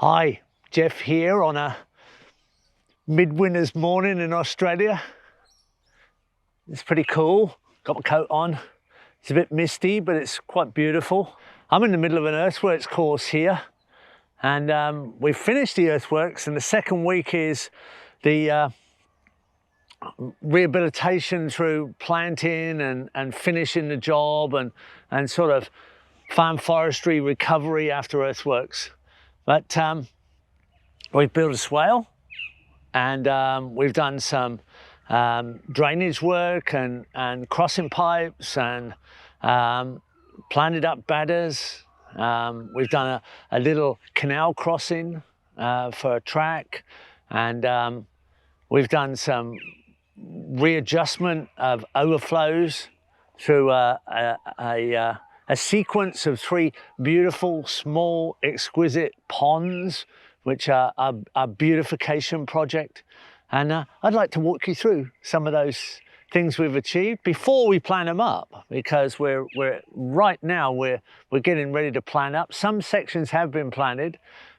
Hi, Geoff here on a midwinter's morning in Australia. It's pretty cool. Got my coat on. It's a bit misty, but it's quite beautiful. I'm in the middle of an earthworks course here, and we've finished the earthworks, and the second week is the rehabilitation through planting and finishing the job and sort of farm forestry recovery after earthworks. But we've built a swale, and we've done some drainage work and crossing pipes and planted up batters. We've done a little canal crossing for a track, and we've done some readjustment of overflows through a sequence of 3 beautiful, small, exquisite ponds, which are a beautification project. And I'd like to walk you through some of those things we've achieved before we plant them up, because we're right now we're getting ready to plant up. Some sections have been planted,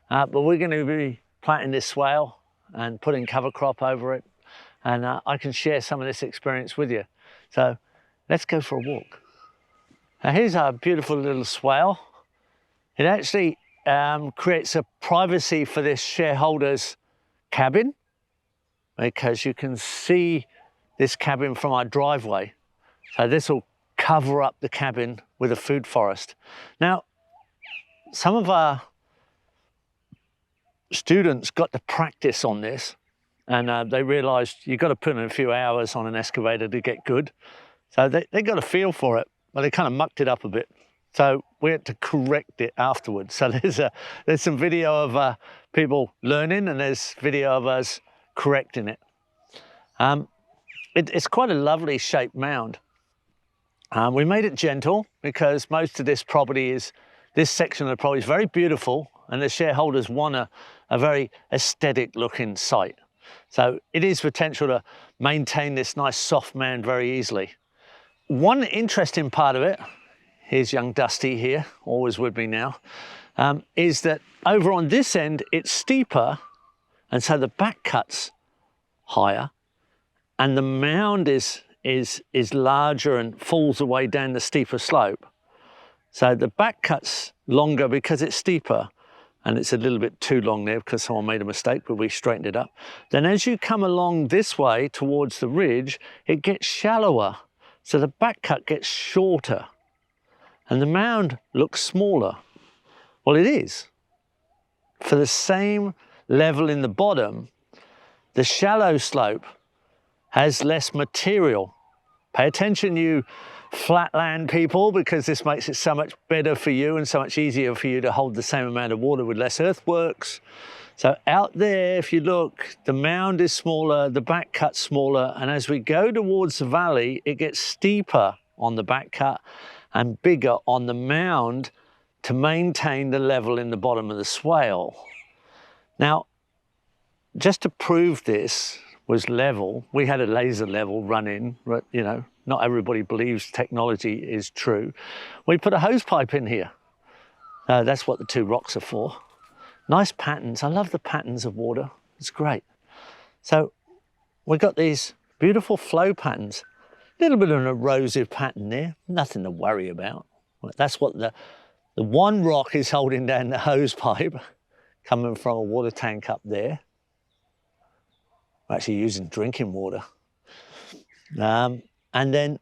but we're going to be planting this swale and putting cover crop over it. And I can share some of this experience with you. So let's go for a walk. Now here's our beautiful little swale. It actually creates a privacy for this shareholder's cabin, because you can see this cabin from our driveway. So this will cover up the cabin with a food forest. Now, some of our students got to practice on this, and they realized you've got to put in a few hours on an excavator to get good. So they got a feel for it, but they kind of mucked it up a bit. So we had to correct it afterwards. So there's some video of people learning, and there's video of us correcting it. It's quite a lovely shaped mound. We made it gentle because most of this section of the property is very beautiful, and the shareholders want a very aesthetic looking site. So it is potential to maintain this nice soft mound very easily. One interesting part of it, here's young Dusty here, always with me now, is that over on this end, it's steeper, and so the back cut's higher, and the mound is larger and falls away down the steeper slope. So the back cut's longer because it's steeper, and it's a little bit too long there because someone made a mistake, but we straightened it up. Then as you come along this way towards the ridge, it gets shallower. So the back cut gets shorter, and the mound looks smaller. Well, it is. For the same level in the bottom, the shallow slope has less material. Pay attention, you flatland people, because this makes it so much better for you and so much easier for you to hold the same amount of water with less earthworks. So out there, if you look, the mound is smaller, the back cut's smaller, and as we go towards the valley, it gets steeper on the back cut and bigger on the mound to maintain the level in the bottom of the swale. Now, just to prove this was level, we had a laser level running, you know, not everybody believes technology is true. We put a hose pipe in here. That's what the 2 rocks are for. Nice patterns. I love the patterns of water. It's great. So we've got these beautiful flow patterns. A little bit of an erosive pattern there. Nothing to worry about. That's what the one rock is holding down the hose pipe coming from a water tank up there. We're actually using drinking water. And then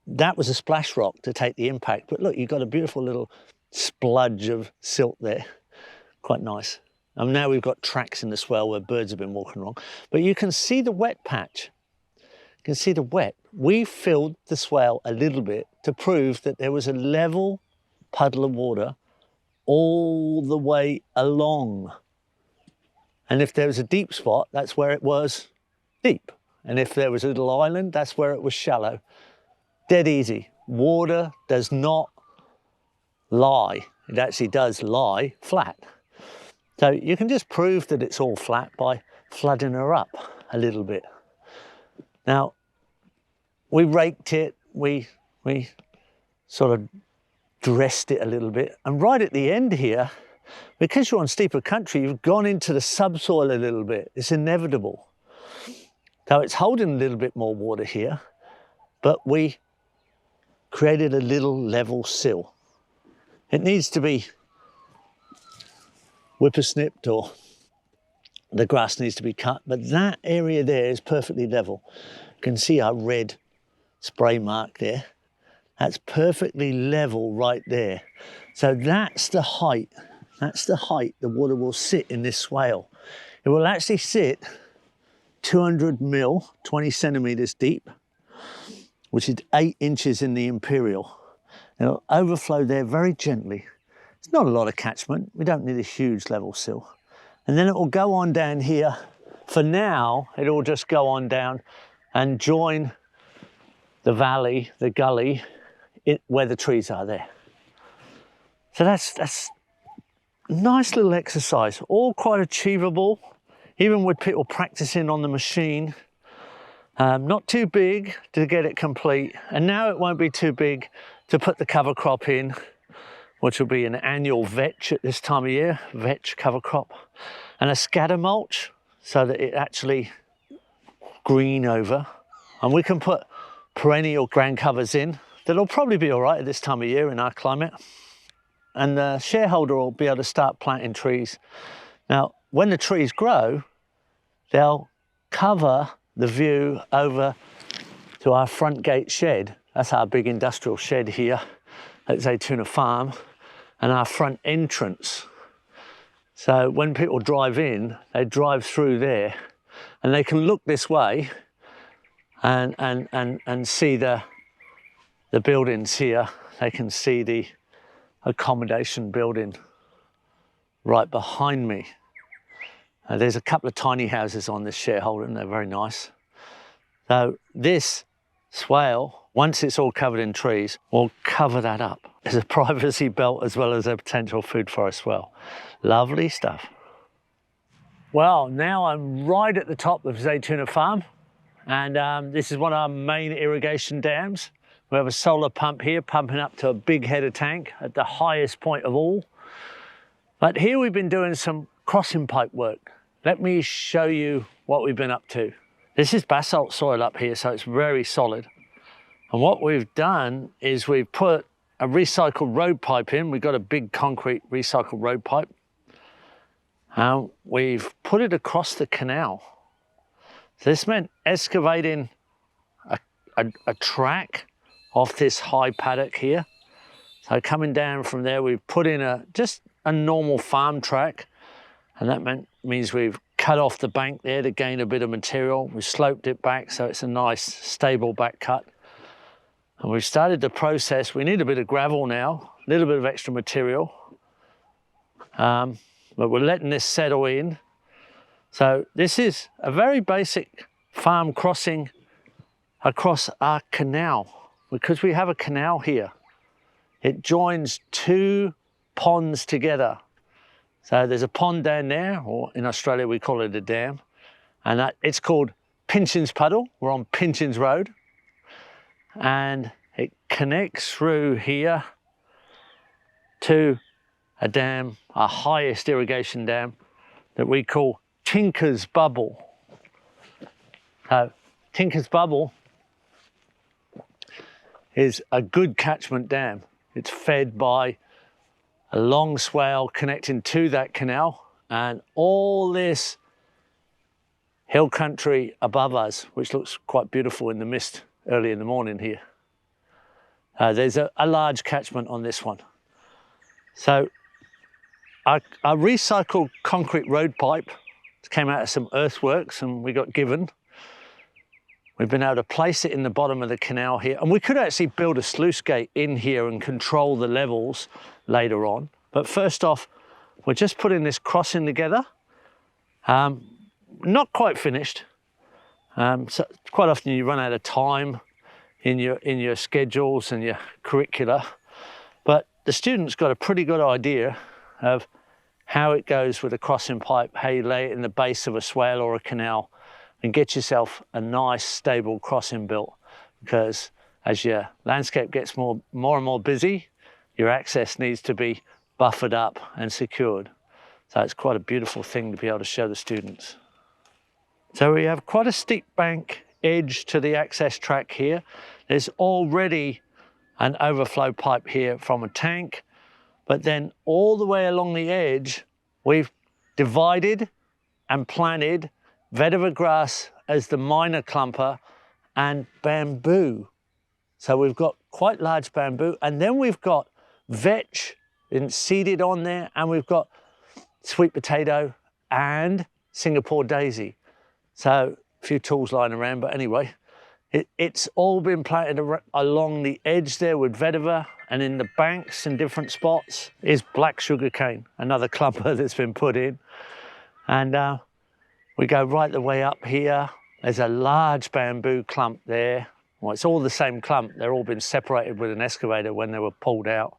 that was a splash rock to take the impact. But look, you've got a beautiful little spludge of silt there. Quite nice. And now we've got tracks in the swale where birds have been walking along. But you can see the wet patch. You can see the wet. We filled the swale a little bit to prove that there was a level puddle of water all the way along. And if there was a deep spot, that's where it was deep. And if there was a little island, that's where it was shallow. Dead easy. Water does not lie. It actually does lie flat. So you can just prove that it's all flat by flooding her up a little bit. Now, we raked it, we sort of dressed it a little bit, and right at the end here, Because you're on steeper country, you've gone into the subsoil a little bit. It's inevitable. So it's holding a little bit more water here, but we created a little level sill. It needs to be whippersnipped, or the grass needs to be cut, but that area there is perfectly level. You can see our red spray mark there. That's perfectly level right there. So that's the height. That's the height the water will sit in this swale. It will actually sit 200 mil, 20 centimeters deep, which is 8 inches in the imperial. It'll overflow there very gently. It's not a lot of catchment. We don't need a huge level sill. And then it will go on down here. For now, it will just go on down and join the valley, the gully, where the trees are there. So that's a nice little exercise, all quite achievable, even with people practicing on the machine. Not too big to get it complete. And now it won't be too big to put the cover crop in, which will be an annual vetch at this time of year, vetch cover crop, and a scatter mulch so that it actually green over. And we can put perennial ground covers in that'll probably be all right at this time of year in our climate. And the shareholder will be able to start planting trees. Now, when the trees grow, they'll cover the view over to our front gate shed. That's our big industrial shed here at Zaytuna Farm, and our front entrance. So when people drive in, they drive through there and they can look this way and see the buildings here. They can see the accommodation building right behind me. There's a couple of tiny houses on this shareholder and they're very nice. So this swale, once it's all covered in trees, will cover that up. There's a privacy belt as well as a potential food forest well. Lovely stuff. Well, now I'm right at the top of Zaytuna Farm, and this is one of our main irrigation dams. We have a solar pump here pumping up to a big header tank at the highest point of all. But here we've been doing some crossing pipe work. Let me show you what we've been up to. This is basalt soil up here, so it's very solid. And what we've done is we've put a recycled road pipe in. We've got a big concrete recycled road pipe. And we've put it across the canal. So this meant excavating a track off this high paddock here. So coming down from there, we've put in just a normal farm track. And that means we've cut off the bank there to gain a bit of material. We sloped it back so it's a nice stable back cut. And we've started the process. We need a bit of gravel now, a little bit of extra material. But we're letting this settle in. So this is a very basic farm crossing across our canal, because we have a canal here. It joins two ponds together. So there's a pond down there, or in Australia we call it a dam, and it's called Pinchin's Puddle. We're on Pinchin's Road, and it connects through here to a dam, our highest irrigation dam, that we call Tinker's Bubble. Tinker's Bubble is a good catchment dam. It's fed by a long swale connecting to that canal, and all this hill country above us, which looks quite beautiful in the mist early in the morning here. There's a large catchment on this one. So our recycled concrete road pipe came out of some earthworks and we got given. We've been able to place it in the bottom of the canal here, and we could actually build a sluice gate in here and control the levels later on. But first off, we're just putting this crossing together. Not quite finished. So quite often you run out of time in your schedules and your curricula, but the students got a pretty good idea of how it goes with a crossing pipe, how you lay it in the base of a swale or a canal and get yourself a nice stable crossing built. Because as your landscape gets more and more busy, your access needs to be buffered up and secured. So it's quite a beautiful thing to be able to show the students. So we have quite a steep bank edge to the access track here. There's already an overflow pipe here from a tank, but then all the way along the edge, we've divided and planted vetiver grass as the minor clumper and bamboo. So we've got quite large bamboo, and then we've got vetch and seeded on there, and we've got sweet potato and Singapore daisy. So a few tools lying around, but anyway, it's all been planted along the edge there with vetiver, and in the banks in different spots is black sugar cane, another clumper that's been put in. And we go right the way up here. There's a large bamboo clump there. Well, it's all the same clump. They're all been separated with an excavator when they were pulled out.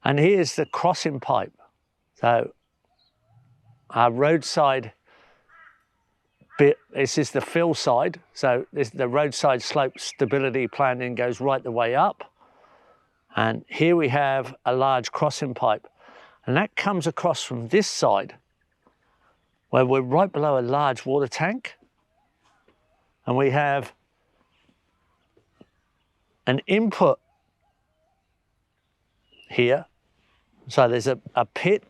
And here's the crossing pipe. So our roadside bit, this is the fill side. So the roadside slope stability planting goes right the way up. And here we have a large crossing pipe. And that comes across from this side, where we're right below a large water tank. And we have an input here. So there's a pit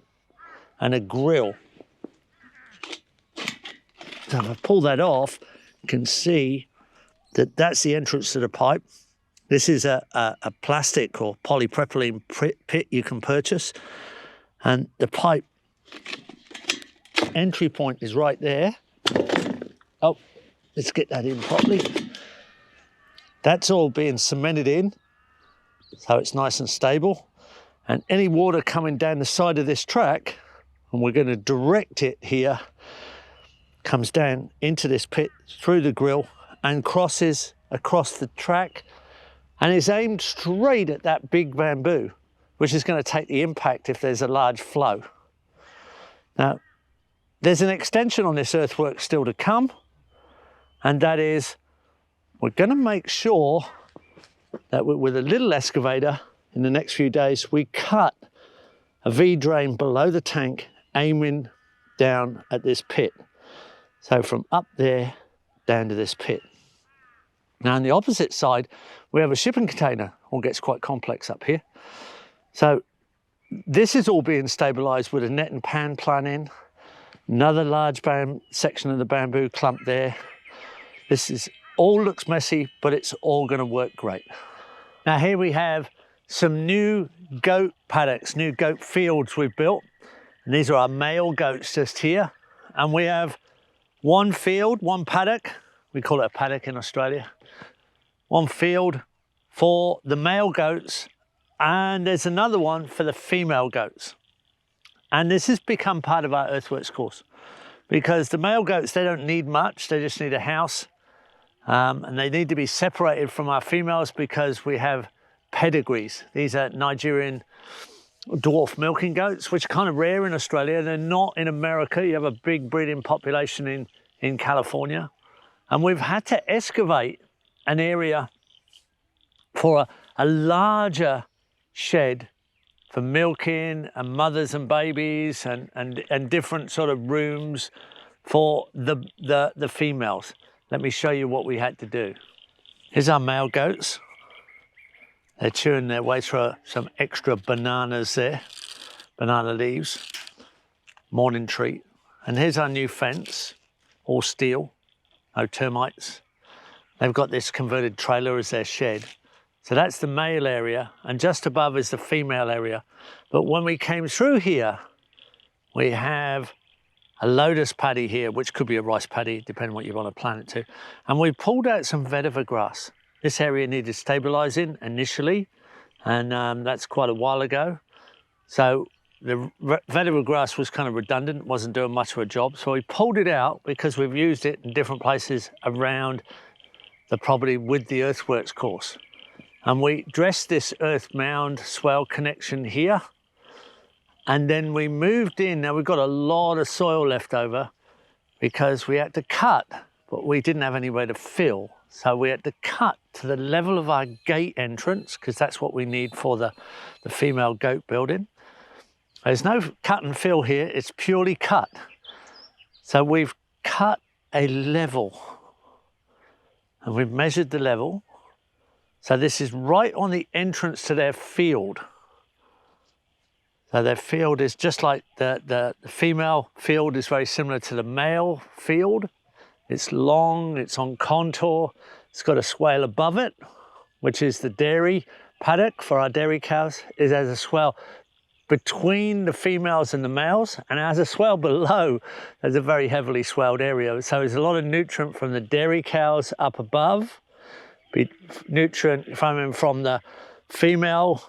and a grill. So if I pull that off, you can see that that's the entrance to the pipe. This is a plastic or polypropylene pit you can purchase. And the pipe entry point is right there. Oh, let's get that in properly. That's all being cemented in, so it's nice and stable. And any water coming down the side of this track, and we're going to direct it here, comes down into this pit through the grill and crosses across the track and is aimed straight at that big bamboo, which is going to take the impact if there's a large flow. Now, there's an extension on this earthwork still to come, and that is we're going to make sure that with a little excavator in the next few days, we cut a V-drain below the tank, aiming down at this pit. So from up there down to this pit. Now on the opposite side, we have a shipping container. All gets quite complex up here. So this is all being stabilized with a net and pan plan in. Another large section of the bamboo clump there. This is all looks messy, but it's all going to work great. Now here we have some new goat paddocks, new goat fields we've built. And these are our male goats just here. And we have one field, one paddock. We call it a paddock in Australia. One field for the male goats, and there's another one for the female goats. And this has become part of our earthworks course because the male goats, they don't need much. They just need a house. And they need to be separated from our females because we have pedigrees. These are Nigerian dwarf milking goats, which are kind of rare in Australia. They're not in America. You have a big breeding population in California. And we've had to excavate an area for a larger shed for milking and mothers and babies and different sort of rooms for the females. Let me show you what we had to do. Here's our male goats. They're chewing their way through some extra bananas there, banana leaves, morning treat. And here's our new fence, all steel, no termites. They've got this converted trailer as their shed. So that's the male area, and just above is the female area. But when we came through here, we have a lotus paddy here, which could be a rice paddy, depending on what you want to plant it to. And we pulled out some vetiver grass. This area needed stabilizing initially, and that's quite a while ago. So the vetiver grass was kind of redundant, wasn't doing much of a job. So we pulled it out because we've used it in different places around the property with the earthworks course. And we dressed this earth mound swale connection here. And then we moved in. Now we've got a lot of soil left over because we had to cut, but we didn't have anywhere to fill. So we had to cut to the level of our gate entrance because that's what we need for the female goat building. There's no cut and fill here, it's purely cut. So we've cut a level and we've measured the level. So this is right on the entrance to their field. So their field is just like the female field is very similar to the male field. It's long, it's on contour, it's got a swale above it, which is the dairy paddock for our dairy cows. It has a swale between the females and the males, and it has a swale below. There's a very heavily swelled area. So there's a lot of nutrient from the dairy cows up above, nutrient from the female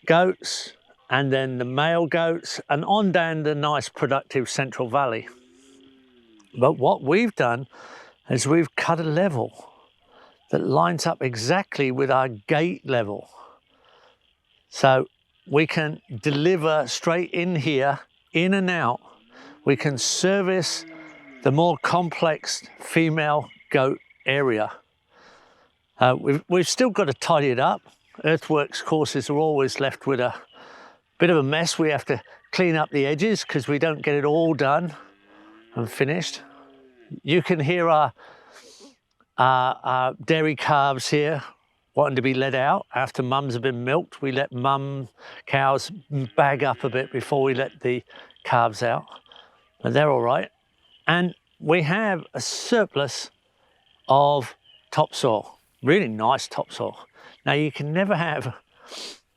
goats, and then the male goats, and on down the nice productive Central Valley. But what we've done is we've cut a level that lines up exactly with our gate level. So we can deliver straight in here, in and out. We can service the more complex female goat area. We've still got to tidy it up. Earthworks courses are always left with a bit of a mess. We have to clean up the edges because we don't get it all done and finished. You can hear our dairy calves here wanting to be let out after mums have been milked. We let mum cows bag up a bit before we let the calves out, but they're all right. And we have a surplus of topsoil, really nice topsoil. Now you can never have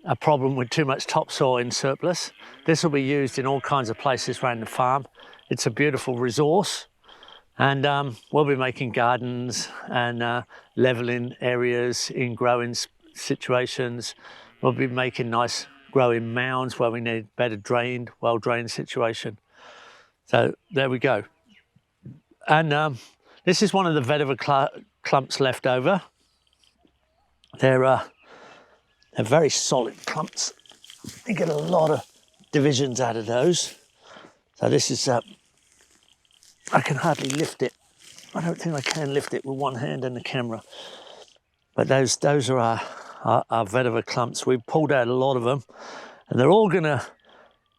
a problem with too much topsoil in surplus. This will be used in all kinds of places around the farm. It's a beautiful resource. And we'll be making gardens and leveling areas in growing situations. We'll be making nice growing mounds where we need better drained, well-drained situation. So there we go. And this is one of the vetiver clumps left over. They're very solid clumps. You get a lot of divisions out of those. So this is I can hardly lift it. I don't think I can lift it with one hand and the camera. But those are our vetiver clumps. We've pulled out a lot of them, and they're all going to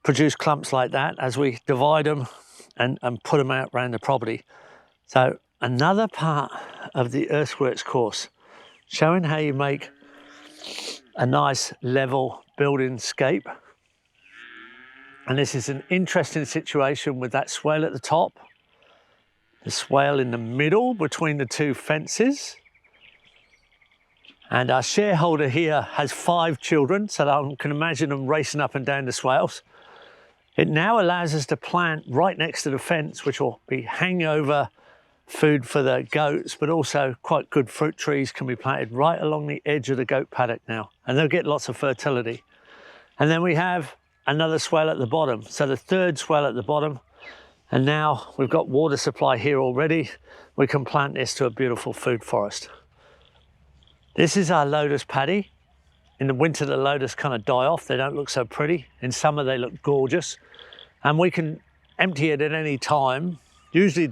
produce clumps like that as we divide them and put them out around the property. So another part of the earthworks course, showing how you make a nice level building scape. And this is an interesting situation with that swale at the top, the swale in the middle between the two fences. And our shareholder here has 5 children, so I can imagine them racing up and down the swales. It now allows us to plant right next to the fence, which will be hangover food for the goats, but also quite good fruit trees can be planted right along the edge of the goat paddock now, and they'll get lots of fertility. And then we have another swale at the bottom, so the 3rd swale at the bottom. And now we've got water supply here already. We can plant this to a beautiful food forest. This is our lotus paddy. In the winter, the lotus kind of die off. They don't look so pretty. In summer, they look gorgeous. And we can empty it at any time. Usually,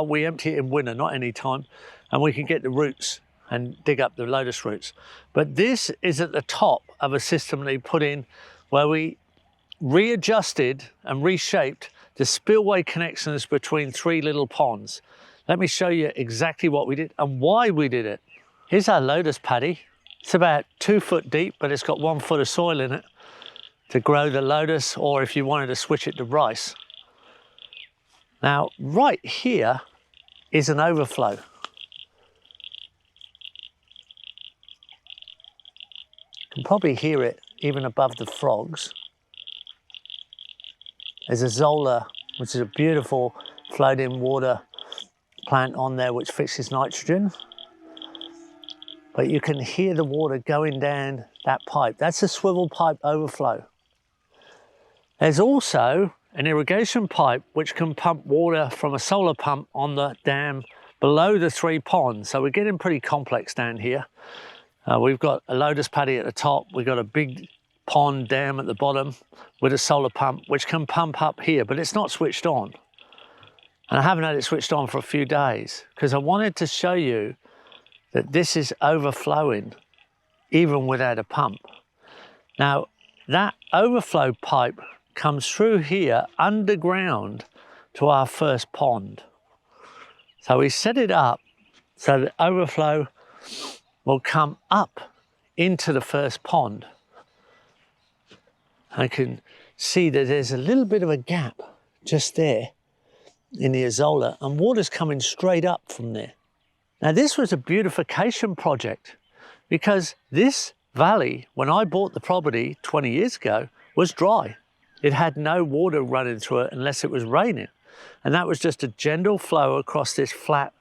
we empty it in winter, not any time. And we can get the roots and dig up the lotus roots. But this is at the top of a system they put in where we readjusted and reshaped the spillway connections between 3 little ponds. Let me show you exactly what we did and why we did it. Here's our lotus paddy. It's about 2 foot deep, but it's got 1 foot of soil in it to grow the lotus, or if you wanted to switch it to rice. Now, right here is an overflow. You can probably hear it even above the frogs. There's a zola, which is a beautiful floating water plant on there which fixes nitrogen. But you can hear the water going down that pipe. That's a swivel pipe overflow. There's also an irrigation pipe which can pump water from a solar pump on the dam below the 3 ponds. So we're getting pretty complex down here. We've got a lotus paddy at the top. We've got a big pond dam at the bottom with a solar pump which can pump up here, but it's not switched on. And I haven't had it switched on for a few days because I wanted to show you that this is overflowing even without a pump. Now, that overflow pipe comes through here underground to our first pond. So we set it up so that overflow will come up into the first pond. I can see that there's a little bit of a gap just there in the azolla, and water's coming straight up from there. Now this was a beautification project because this valley, when I bought the property 20 years ago, was dry. It had no water running through it unless it was raining. And that was just a gentle flow across this flat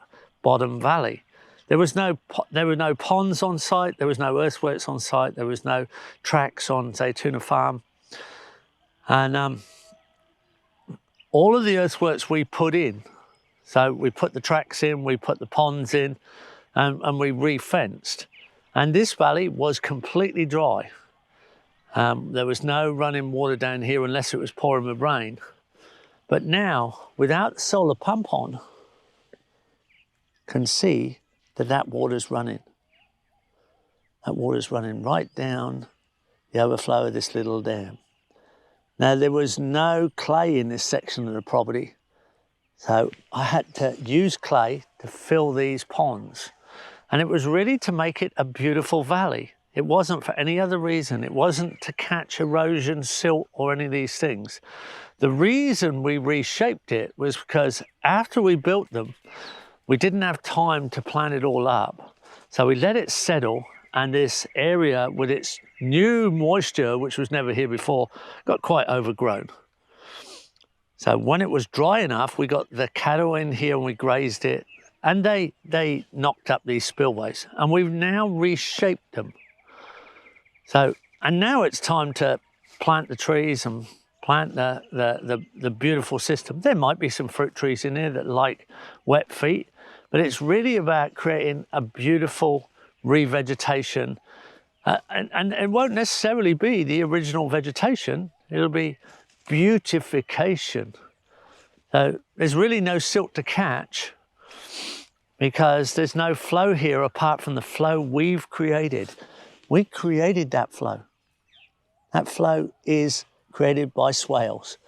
bottom valley. There were no ponds on site, there was no earthworks on site, there was no tracks on Zaytuna Farm. And all of the earthworks we put in, so we put the tracks in, we put the ponds in, and we re-fenced. And this valley was completely dry. There was no running water down here unless it was pouring with rain. But now, without the solar pump on, can see that that water's running. That water's running right down the overflow of this little dam. Now, there was no clay in this section of the property, so I had to use clay to fill these ponds. And it was really to make it a beautiful valley. It wasn't for any other reason. It wasn't to catch erosion, silt, or any of these things. The reason we reshaped it was because after we built them, we didn't have time to plan it all up. So we let it settle, and this area with its new moisture, which was never here before, got quite overgrown. So when it was dry enough, we got the cattle in here and we grazed it, and they knocked up these spillways, and we've now reshaped them. So, and now it's time to plant the trees and plant the beautiful system. There might be some fruit trees in there that like wet feet, but it's really about creating a beautiful revegetation. And it won't necessarily be the original vegetation, it'll be beautification. So there's really no silt to catch because there's no flow here apart from the flow we've created. We created that flow. That flow is created by swales.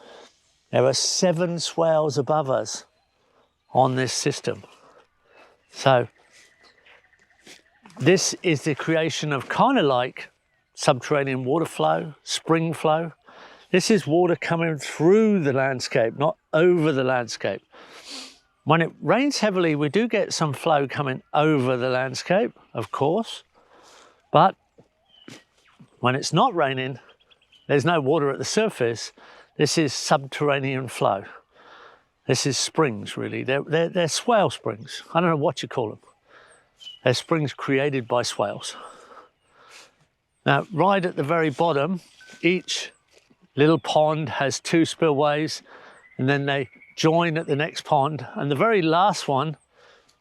There are 7 swales above us on this system. So this is the creation of kind of like subterranean water flow, spring flow. This is water coming through the landscape, not over the landscape. When it rains heavily, we do get some flow coming over the landscape, of course, but when it's not raining, there's no water at the surface. This is subterranean flow. This is springs, really. They're swale springs. I don't know what you call them. They're springs created by swales. Now, right at the very bottom, each little pond has 2 spillways, and then they join at the next pond, and the very last one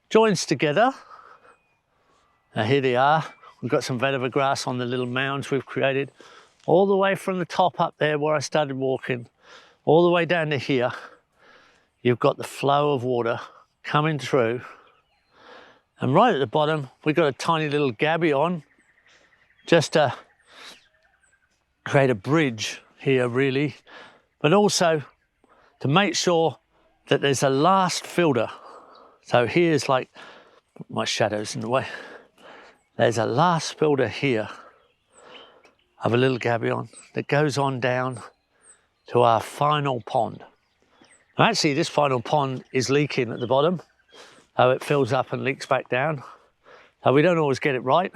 joins together. Now, here they are. We've got some vetiver grass on the little mounds we've created, all the way from the top up there where I started walking, all the way down to here. You've got the flow of water coming through. And right at the bottom, we've got a tiny little gabion just to create a bridge here, really, but also to make sure that there's a last filter. So here's like, my shadow's in the way. There's a last filter here of a little gabion that goes on down to our final pond. Now, actually, this final pond is leaking at the bottom. So it fills up and leaks back down. So we don't always get it right.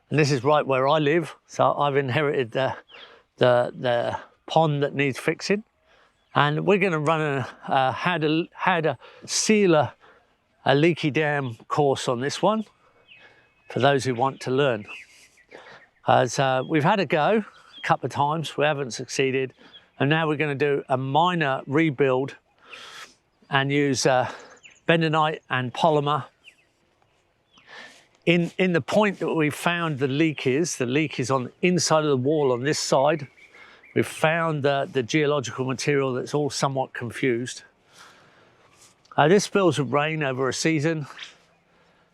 And this is right where I live. So I've inherited the pond that needs fixing. And we're going to run a how to seal a leaky dam course on this one for those who want to learn. As we've had a go a couple of times, we haven't succeeded. And now we're going to do a minor rebuild and use bentonite and polymer. In the point that we found the leak is on the inside of the wall on this side. We've found the geological material that's all somewhat confused. This spills of rain over a season,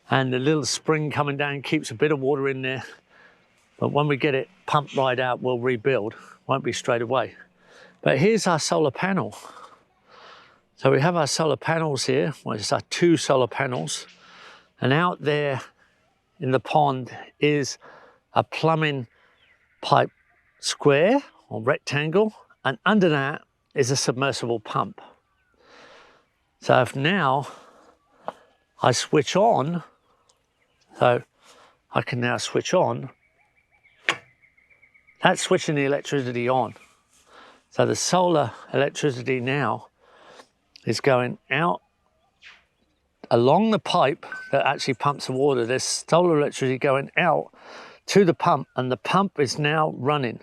and the little spring coming down keeps a bit of water in there. But when we get it pumped right out, we'll rebuild. Won't be straight away. But here's our solar panel. So we have our solar panels here. Well, it's our 2 solar panels. And out there in the pond is a plumbing pipe square or rectangle. And under that is a submersible pump. So if now I switch on, so I can now switch on, that's switching the electricity on. So the solar electricity now is going out along the pipe that actually pumps the water. There's solar electricity going out to the pump, and the pump is now running.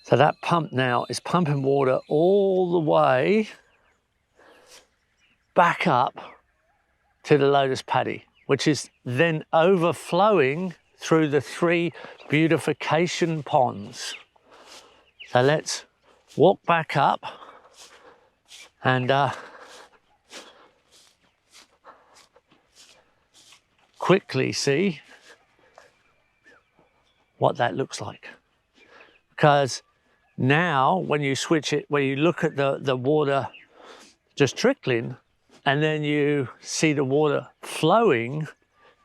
So that pump now is pumping water all the way back up to the lotus paddy, which is then overflowing through the 3 beautification ponds. So let's walk back up and quickly see what that looks like. Because now when you switch it, when you look at the water just trickling and then you see the water flowing,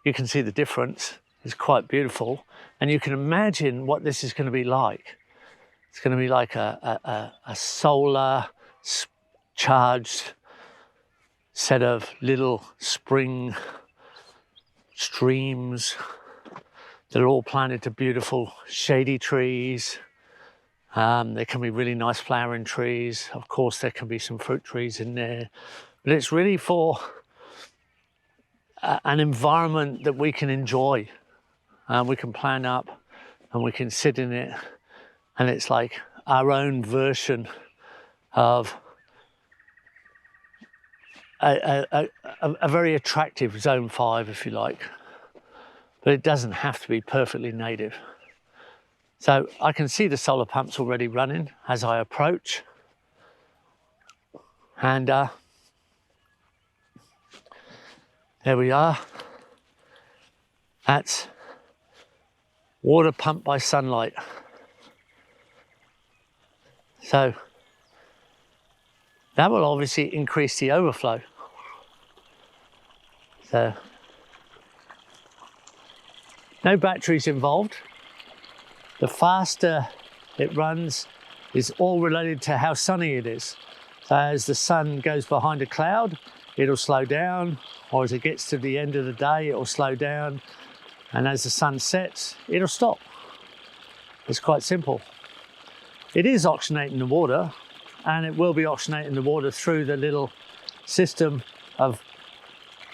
you can see the difference. It's quite beautiful. And you can imagine what this is going to be like. It's going to be like a solar charged set of little spring streams that are all planted to beautiful shady trees. There can be really nice flowering trees. Of course, there can be some fruit trees in there. But it's really for an environment that we can enjoy. We can plan up and we can sit in it. And it's like our own version of a very attractive Zone 5, if you like. But it doesn't have to be perfectly native. So I can see the solar pumps already running as I approach. And there we are. That's water pumped by sunlight. So that will obviously increase the overflow. So no batteries involved. The faster it runs is all related to how sunny it is. So as the sun goes behind a cloud, it'll slow down, or as it gets to the end of the day, it'll slow down. And as the sun sets, it'll stop. It's quite simple. It is oxygenating the water, and it will be oxygenating the water through the little system of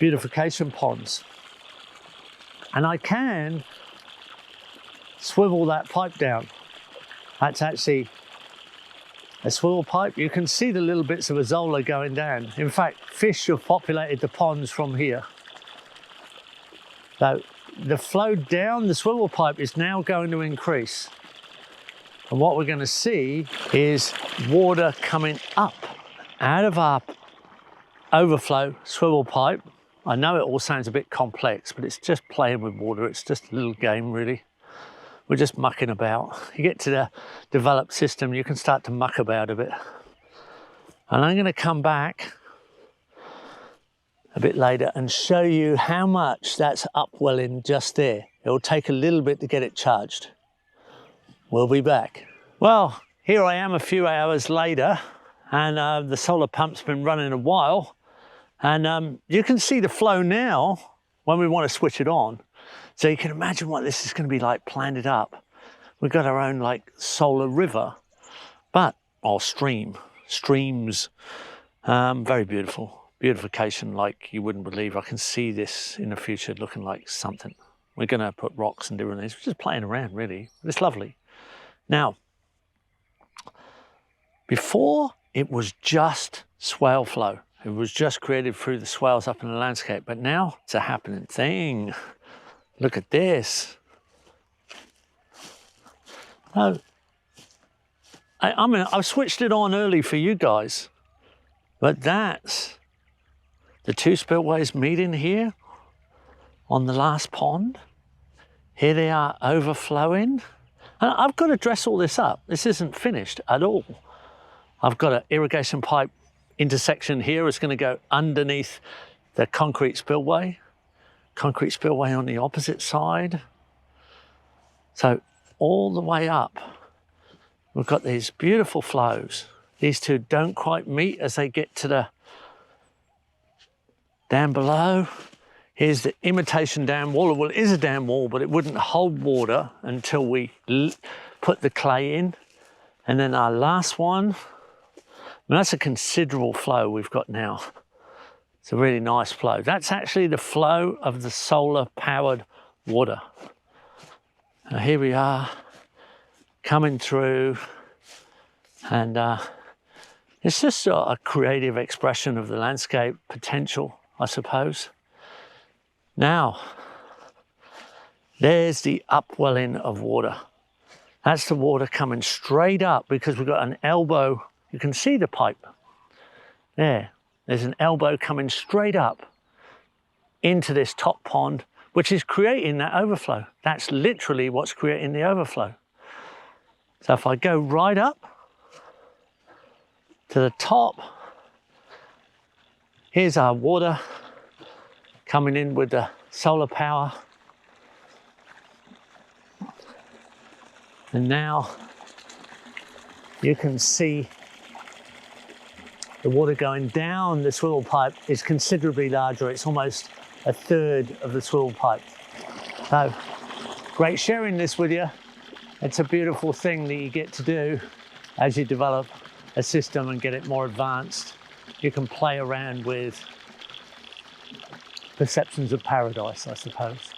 beautification ponds. And I can swivel that pipe down. That's actually a swivel pipe. You can see the little bits of azolla going down. In fact, fish have populated the ponds from here. So the flow down the swivel pipe is now going to increase. And what we're going to see is water coming up out of our overflow swivel pipe. I know it all sounds a bit complex, but it's just playing with water. It's just a little game, really. We're just mucking about. You get to the developed system, you can start to muck about a bit. And I'm going to come back a bit later and show you how much that's upwelling just there. It'll take a little bit to get it charged. We'll be back. Well, here I am a few hours later, and the solar pump's been running a while. And you can see the flow now when we want to switch it on. So you can imagine what this is going to be like planted up. We've got our own like solar river, or streams. Very beautiful. Beautification like you wouldn't believe. I can see this in the future looking like something. We're going to put rocks and different things. We're just playing around, really. It's lovely. Now, before it was just swale flow. It was just created through the swales up in the landscape. But now it's a happening thing. Look at this. Oh, I've switched it on early for you guys. But that's the 2 spillways meeting here on the last pond. Here they are overflowing. And I've got to dress all this up. This isn't finished at all. I've got an irrigation pipe intersection here. It's going to go underneath the concrete spillway on the opposite side. So all the way up, we've got these beautiful flows. These two don't quite meet as they get to the dam below. Here's the imitation dam wall. Well, it is a dam wall, but it wouldn't hold water until we put the clay in. And then our last one, and that's a considerable flow we've got now. It's a really nice flow. That's actually the flow of the solar powered water. Now here we are coming through, and it's just a creative expression of the landscape potential, I suppose. Now, there's the upwelling of water. That's the water coming straight up because we've got an elbow. You can see the pipe there. There's an elbow coming straight up into this top pond, which is creating that overflow. That's literally what's creating the overflow. So if I go right up to the top, here's our water coming in with the solar power. And now you can see the water going down the swivel pipe is considerably larger. It's almost a third of the swivel pipe. So great sharing this with you. It's a beautiful thing that you get to do as you develop a system and get it more advanced. You can play around with perceptions of paradise, I suppose.